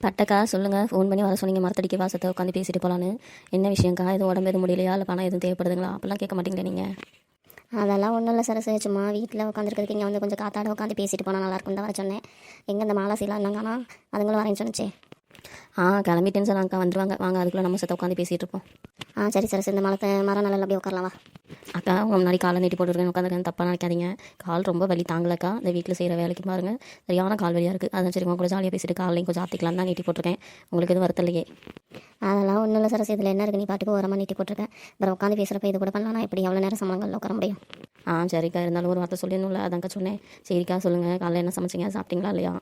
பட்டக்கா சொல்லுங்கள், ஃபோன் பண்ணி வர சொன்னீங்க மரத்தடிக்க வாசத்தை உட்காந்து பேசிட்டு போகலான்னு. என்ன விஷயம்க்கா? எதுவும் உடம்பு எதுவும் முடியலையா, இல்லை பணம் எதுவும் தேவைப்படுதுங்களா? அப்போல்லாம் கேட்க மாட்டீங்களே நீங்கள். அதெல்லாம் ஒன்றும் இல்லை சரசு, சும்மா வீட்டில் உட்காந்துருக்கிறதுக்கு இங்கே வந்து கொஞ்சம் காத்தாட உட்காந்து பேசிட்டு போனால் நல்லாயிருக்கும் தான் வர சொன்னேன். எங்கே இந்த மாலாசீலாம் இருந்தாங்கன்னா அதுங்களும் வரேன்னு சொன்னிச்சே. கிளம்பிட்டேன்னு சொன்னாங்க, வந்துருவாங்க. வாங்க, அதுக்குள்ளே நம்ம சத்த உட்காந்து பேசிகிட்டு இருப்போம். சரி சரசு, இந்த மரம் நல்லா அப்படியே உட்காரலாம் வா. அக்கா, உங்கள் முன்னாடி காலை நீட்டி போட்டுருக்கேன், உட்காந்துருக்கேன், தப்பாக நினைக்காதீங்க. கால் ரொம்ப வலி தாங்கலக்கா. இந்த வீட்டில் செய்கிற வேலைக்கு பாருங்கள், சரியான கால் வலியாக இருக்குது. அதான் சரி உங்க கூட ஜாலியாக பேசிட்டு காலையும் கொஞ்சம் ஆற்றிக்கலாம் தான் நீட்டி போட்டிருக்கேன். உங்களுக்கு எதுவும் வருத்தம் இல்லையே? அதெல்லாம் ஒன்றும் இல்லை சரசு, இதில் என்ன இருக்குது? நீ பாட்டுக்கு ஓரமாக நீட்டி போட்டிருக்கேன். அப்புறம் உட்காந்து பேசுகிறப்ப இது கூட பண்ணலாம். எப்படி எவ்வளோ நேரம் சமணங்களில் உட்கார முடியும்? சரிக்கா, இருந்தாலும் ஒரு வார்த்தை சொல்லிடணும்ல, அதான்க்கா சொன்னேன். சரிக்கா சொல்லுங்கள், காலையில் என்ன சமைச்சிங்க, சாப்பிட்டீங்களா இல்லையா?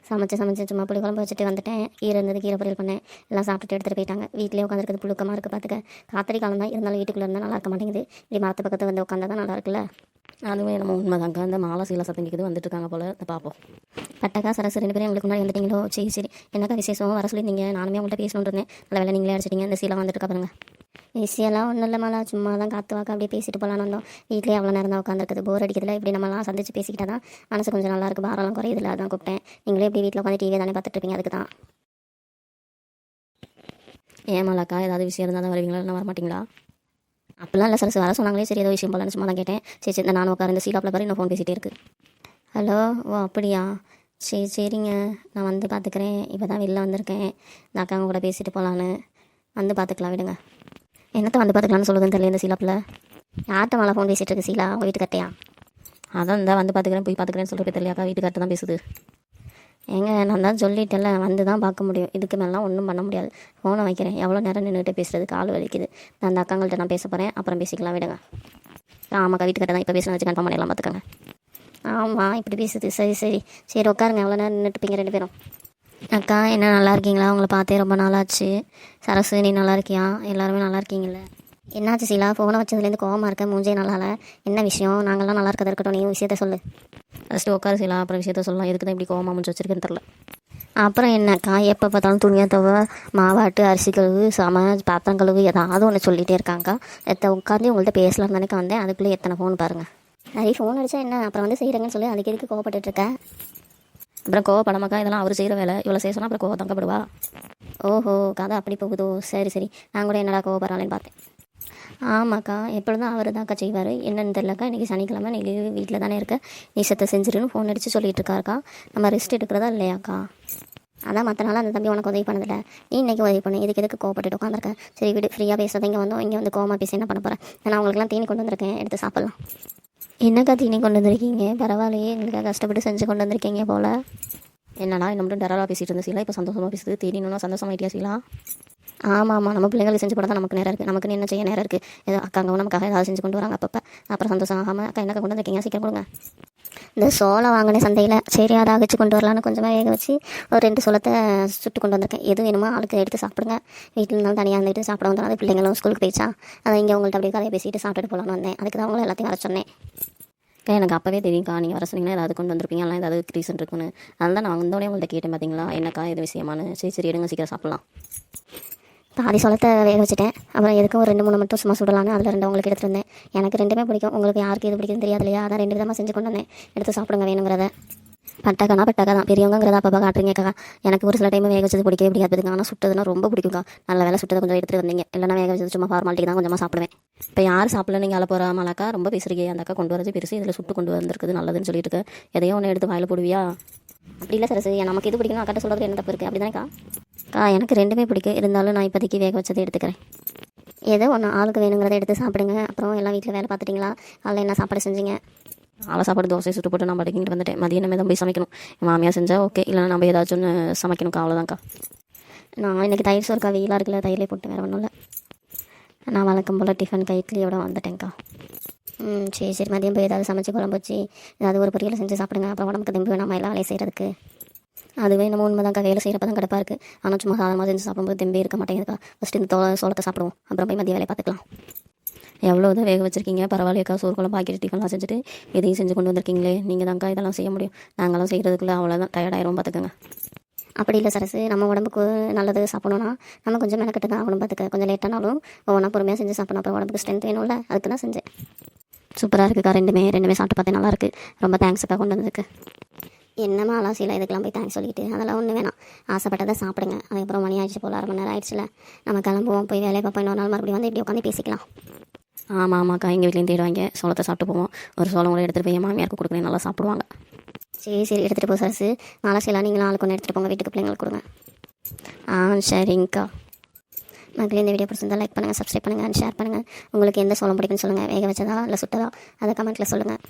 சமைச்சு சும்மா புளி குழம்பு வச்சுட்டு வந்துட்டேன். கீரை இருந்தது, கீரை பொரியல் பண்ணேன். எல்லாம் சாப்பிட்டுட்டு எடுத்துகிட்டு போயிட்டாங்க. வீட்டிலே உட்காந்துருக்குது புழுக்கமாக இருக்குது பார்த்துக்க. காத்தடி காலம் தான், இருந்தாலும் வீட்டுக்குள்ளே இருந்தால் நல்லா இருக்க மாட்டேங்குது. இப்படி மரத்து பக்கத்தில் வந்து உட்காந்தா தான் நல்லா இருக்குல்ல. அதுவே நம்ம உண்மைதாங்க. இந்த மாலை சீலை சத்தம் கேட்குது, வந்துட்டு இருக்காங்க போல, பார்ப்போம். பட்டக்கா சரசு 2 பேரும் எங்களுக்கு முன்னாடி வந்துட்டீங்களோ? சரி என்னக்கா விசேஷம்? வர சொல்லியிருந்தீங்க, நானுமே உங்கள்கிட்ட பேசணுன்னு இருந்தேன். நல்ல வேலை நீங்களே அடிச்சிட்டிங்க. இந்த சீலை வந்துட்டு பாருங்க. விஷயம்லாம் ஒன்றும் இல்லை மாலா, சும்மா தான் காற்று வாக்க அப்படியே பேசிட்டு போகலான்னு வந்தோம். வீட்டிலே அவ்வளோ நேரம் தான் உட்காந்துருக்குது, போர் அடிக்கிறதுல. இப்படி நம்மளாம் சந்திச்சு பேசிக்கிட்டா தான் மனசு கொஞ்சம் நல்லா இருக்குது, பாரம்லாம் குறையுதுல, அதான் கூப்பிட்டேன். நீங்களே இப்படி வீட்டில் உட்காந்து டிவி தானே பார்த்துட்டு இருப்பீங்க, அதுக்கு தான். ஏமாலாக்கா, ஏதாவது விஷயம் இருந்தால் தான் வருவீங்களா, இல்லை வரமாட்டிங்களா? அப்படிலாம் இல்லை சரசு, வர சொன்னாங்களே, சரி ஏதோ விஷயம் போலன்னு சும்மா தான் கேட்டேன். சரி இந்த நானும் உட்கார இந்த சீலாப்பில் பாரு, இன்னும் ஃபோன் பேசிகிட்டே இருக்குது. ஹலோ, ஓ அப்படியா, சரிங்க, நான் வந்து பார்த்துக்கிறேன். இப்போ தான் வெளில வந்திருக்கேன், இந்த அக்காங்க கூட பேசிட்டு போகலான்னு. வந்து பார்த்துக்கலாம், விடுங்க. என்னத்தை வந்து பார்த்துக்கலான்னு சொல்லுதுன்னு தெரியல இந்த சீலாப்பில். யார்கிட்ட மேலே ஃபோன் பேசிகிட்டு இருக்கு சீலா? உங்கள் வீட்டுக்கட்டையா? அதான் இந்த வந்து பார்த்துக்கிறேன் போய் பார்த்துக்கிறேன்னு சொல்லிட்டு தெரியலையாக்கா, வீட்டுக்கார்ட்ட தான் பேசுது. ஏங்க நான் தான் சொல்லிட்டேன்ல, வந்து தான் பார்க்க முடியும். இதுக்கு மேலாம் ஒன்றும் பண்ண முடியாது. ஃபோனை வைக்கிறேன். எவ்வளோ நேரம் நின்றுட்டு பேசுகிறது, கால் வலிக்குது. நான் அந்த அக்காங்கள்ட்ட நான் பேச போகிறேன், அப்புறம் பேசிக்கலாம், விடுங்க. ஆமாக்கா, வீட்டுக்கிட்ட தான் இப்போ பேசின வச்சு கன்ஃபார்ம் பண்ணிடலாம், பார்த்துக்கோங்க. ஆமாம் இப்படி பேசுது, சரி உட்காருங்க. எவ்வளோ நேரம் நின்றுட்டுப்பீங்க 2 பேரும்? அக்கா என்ன நல்லா இருக்கீங்களா? உங்களை பார்த்தே ரொம்ப நாளாச்சு. சரசு நீ நல்லா இருக்கியா? எல்லாருமே நல்லா இருக்கீங்கள? என்னாச்சு சீலா, ஃபோனை வச்சதுலேருந்து கோவமாக இருக்க, மூஞ்சே நல்லா இல்லை. என்ன விஷயம்? நாங்கள்லாம் நல்லா இருக்கிறது இருக்கட்டும், நீ விஷயத்த சொல்லு. ஃபஸ்ட்டு உட்கார சீலா, அப்புறம் விஷயத்த சொல்லலாம். எதுக்கு தான் இப்படி கோவமாக முடிச்சு வச்சிருக்கேன்னு தெரில. அப்புறம் என்னக்கா, எப்போ பார்த்தாலும் துணியை தவ, மாவாட்டு, அரிசி கழுவு, பாத்திரம் கழுவு, ஏதாவது ஒன்று சொல்லிகிட்டே இருக்காங்க்கா. உட்காந்து உங்கள்கிட்ட பேசலாம்னு நினைக்க வந்தேன், அதுக்குள்ளே எத்தனை ஃபோன் பாருங்கள். நிறைய ஃபோன் அடித்தா என்ன, அப்புறம் வந்து செய்கிறேங்கன்னு சொல்லி அதுக்கு எதுக்கு கோவப்பட்டுருக்கேன்? அப்புறம் கோவப்படமாக்கா, இதெல்லாம் அவர் செய்கிற வேலை, இவ்வளோ செய்ய சொன்னால் அப்புறம் கோவம் தங்கப்படுவா. ஓஹோ, கதை அப்படி போகுதோ? சரி நான் கூட என்னடா கோவப்படுறாளேன்னு பார்த்தேன். ஆமாக்கா, எப்பொழுதும் அவர் தான்க்கா செய்வார். என்னென்னு தெரிலக்கா, இன்றைக்கி சனிக்கிழமை, நீ வீட்டில் தானே இருக்க, நீ சத்தை செஞ்சிருன்னு ஃபோன் அடித்து சொல்லிகிட்டு இருக்காருக்கா. நம்ம ரெஸ்ட் எடுக்கிறதா இல்லையாக்கா? அதான் மற்ற நாள் அந்த தம்பி உனக்கு உதவி பண்ணதில்லை, நீ இன்றைக்கி உதவி பண்ணு. இதுக்கு எதுக்கு கோவப்பட்டு உட்காந்துருக்கேன்? சரி விடு, ஃப்ரீயாக பேசுறது. இங்கே வந்து கோவமாக பேசி என்ன பண்ண போகிறேன்? நான் அவங்களுக்குலாம் தீனி கொண்டு வந்திருக்கேன், எடுத்து சாப்பிட்லாம். என்னக்கா தீனி கொண்டு வந்திருக்கீங்க? பரவாயில்லையே, எங்களுக்காக கஷ்டப்பட்டு செஞ்சு கொண்டு வந்திருக்கீங்க போல். என்னடா என்ன மட்டும் டெரலாக பேசிகிட்டு இருந்த சீலா, இப்போ சந்தோஷமாக பேசுது. தேடினா சந்தோஷமாயிட்டியா சீலா? ஆமாம், நம்ம பிள்ளைங்களுக்கு செஞ்சு போட தான் நமக்கு நேரம் இருக்குது. நமக்குன்னு என்ன செய்ய நேரம் இருக்குது? ஏதோ அக்காங்க நமக்காக ஏதாவது செஞ்சு கொண்டு வராங்க அப்பப்போ. அப்புறம் சந்தோஷம் ஆகாமல், அக்கா என்னக்கா கொண்டு வந்திருக்கீங்க, சீக்கிரம் கொடுங்க. இந்த சோளம் வாங்கினேன் சந்தையில், சரி அதை அகச்சு கொண்டு வரலான்னு கொஞ்சமாக வேக வச்சு ஒரு 2 சோளத்தை சுட்டு கொண்டு வந்திருக்கேன். எது வேணுமோ ஆளுக்கு எடுத்து சாப்பிடுங்க. வீட்டில் இருந்தாலும் தனியாக இருந்துட்டு சாப்பிட வந்தோம். அது பிள்ளைங்களும் ஸ்கூலுக்கு போயிடுச்சா, அதை இங்கே உங்கள்கிட்ட அப்படியே கதையை பேசிட்டு சாப்பிட்டுட்டு போகலான்னு வந்தேன். அதுக்கு தான் உங்களை எல்லாத்தையும் வர சொன்னேன். எனக்கு அப்போவே தெரியும்க்கா, நீங்கள் வர சொன்னீங்கன்னா ஏதாவது கொண்டு வந்திருப்பீங்க, எல்லாம் ஏதாவது ரீசன் இருக்குன்னு. அதனால தான் நான் வந்தோடனே உங்கள்கிட்ட கேட்டேன், பார்த்தீங்களா என்னக்கா இது விஷயமானு. சரி எடுங்க, சீக்கிரம் சாப்பிட்லாம். பாதி சோளத்தை வேக வச்சுட்டேன். அப்புறம் எதுக்கும் ஒரு 2-3 மட்டும் சும்மா சுடலான்னு அதில் 2 உங்களுக்கு எடுத்துகிட்டு வந்தேன். எனக்கு 2மே பிடிக்கும், உங்களுக்கு யாருக்கு இது பிடிக்குன்னு தெரியாது இல்லையா? அதான் 2 விதமாக செஞ்சு கொண்டு வந்தேன், எடுத்து சாப்பிடுங்க வேணுங்கிறத. பட்டக்கா தான் பெரியவங்கிறத அப்பப்போ காட்டுறீங்கக்கா. எனக்கு ஒரு சில டைம் வேக வச்சது பிடிக்கவே பிடிக்காதுங்க, ஆனால் சுட்டதுன்னா ரொம்ப பிடிக்கும்க்கா. நல்ல வேலை சுட்டதை கொஞ்சம் எடுத்துகிட்டு வந்தீங்க, இல்லைனா வேக வச்சது சும்மா ஃபார்மாலிட்டி தான், கொஞ்சமாக சாப்பிடுவேன். இப்போ யார் சாப்பிடல நீங்கள் அல போகிற மாலாக்கா? ரொம்ப பேசுகிறீங்க. அந்த அக்கா கொண்டு வரது பெருசு, இதில் சுட்டு கொண்டு வந்திருக்குது நல்லதுன்னு சொல்லிட்டு இருக்க. எதையோ ஒன்று எடுத்து வாயில் போடுவியா? அப்படி இல்லை சரசு, நமக்கு இது பிடிக்கணும், அக்கா சொல்கிறது என்ன தப்பு இருக்குது? அப்படி தானேக்கா? எனக்கு 2மே பிடிக்கும், இருந்தாலும் நான் இப்போதைக்கு வேக வச்சதை எடுத்துக்கிறேன். ஏதோ ஒன்று ஆளுக்கு வேணுங்கிறத எடுத்து சாப்பிடுங்க. அப்புறம் எல்லாம் வீட்டில் வேலை பார்த்துட்டிங்களா? அதில் என்ன சாப்பாடு செஞ்சீங்க? அவள் சாப்பாடு தோசை சுட்டு போட்டு நான் படிக்கிட்டு வந்துட்டேன். மதியம் நம்ம தான் போய் சமைக்கணும். மாமியார் செஞ்சால் ஓகே, இல்லைனா நம்ம ஏதாச்சும் ஒன்று சமைக்கணும்க்கா, அவ்வளோதான்க்கா. நான் இன்றைக்கி தயிர் சோறுக்கா, வெயிலாக இருக்குல்ல, தயிரிலே போட்டு வேறு ஒன்றும் இல்லை. நான் வழக்கம் போல் டிஃபன் இட்லியோட வந்துட்டேன்க்கா. சரி மதியம் போய் ஏதாவது சமைச்சு குழம்பு வச்சு ஏதாவது ஒரு பொரியல் செஞ்சு சாப்பிடுங்க. அப்புறம் உடம்புக்கு தெம்பு நம்ம எல்லாம் வேலை செய்கிறதுக்கு. அதுவே நம்ம உண்மைதான்க்கா, வேலை செய்கிறப்ப தான் கிடப்பா இருக்குது. ஆனால் சும்மா சாதமாக செஞ்சு சாப்பிடும்போது தெம்பே இருக்க மாட்டேங்குதுக்கா. ஃபஸ்ட்டு இந்த சோளத்தை சாப்பிடுவோம், அப்புறம் போய் மதிய வேலையை பார்த்துக்கலாம். எவ்வளோ தான் வேக வச்சுருக்கீங்க, பரவாயில்லையக்கா. சோறு குழம்பு பாக்கெட் டிஃபன்லாம் செஞ்சுட்டு இதையும் செஞ்சு கொண்டு வந்திருக்கீங்களே. நீங்கள் தான்க்கா இதெல்லாம் செய்ய முடியும், நாங்களாம் செய்கிறதுக்குள்ள அவ்வளோதான் டயர்டாயிரும், பார்த்துக்கோங்க. அப்படி இல்லை சரசு, நம்ம உடம்புக்கு நல்லது சாப்பிடணும்னா நம்ம கொஞ்சம் மெனக்கட்டு தான் ஆகணும், பார்த்துக்க. கொஞ்சம் லேட்டானாலும் ஒவ்வொன்றா பொறுமையாக செஞ்சு சாப்பிடணும், அப்புறம் உடம்புக்கு ஸ்ட்ரென்த் வேணும்ல, அதுக்கு தான் செஞ்சேன். சூப்பராக இருக்குக்கா, ரெண்டுமே சாப்பிட்டு பார்த்தேன், நல்லாயிருக்கு. ரொம்ப தேங்க்ஸுக்கா கொண்டு வந்ததுக்கு. என்னம்மா அலாசியில் இதுக்கெல்லாம் போய் தேங்க்ஸ் சொல்லிட்டு அதெல்லாம் ஒன்றும் வேணாம். ஆசைப்பட்டதை சாப்பிடுங்க. அதுக்கப்புறம் மணி ஆயிடுச்சு போல், 1/2 மணி நேரம் ஆயிடுச்சுல. நம்ம கிளம்புவோம், போய் வேலையை பார்ப்போம். இன்னொரு நாள் மறுபடியும் வந்து இப்படி உட்காந்து பேசிக்கலாம். ஆமாம் ஆமாக்கா, எங்கள் வீட்லேயும் தேடுவாங்க. சோளத்தை சாப்பிட்டு போவோம். ஒரு சோளம் கூட எடுத்துகிட்டு போய் என் மாமியாருக்கு கொடுக்குறேன், நல்லா சாப்பிடுவாங்க. சரி எடுத்துகிட்டு போ சரசு. அலாசியெல்லாம் நீங்களும் ஆளுக்கு ஒன்று எடுத்துகிட்டு போங்க, வீட்டுக்கு பிள்ளைங்களுக்கு கொடுங்க. சரிங்கக்கா. மக்களே, இந்த வீடியோ பிடிச்சிருந்தா லைக் பண்ணுங்கள், சப்ஸ்கிரைப் பண்ணுங்கள், ஷேர் பண்ணுங்கள். உங்களுக்கு எந்த சோளம் பிடிக்குன்னு சொல்லுங்கள். வேக வச்சதா இல்லை சுட்டதா, அதை கமெண்ட்டில் சொல்லுங்கள்.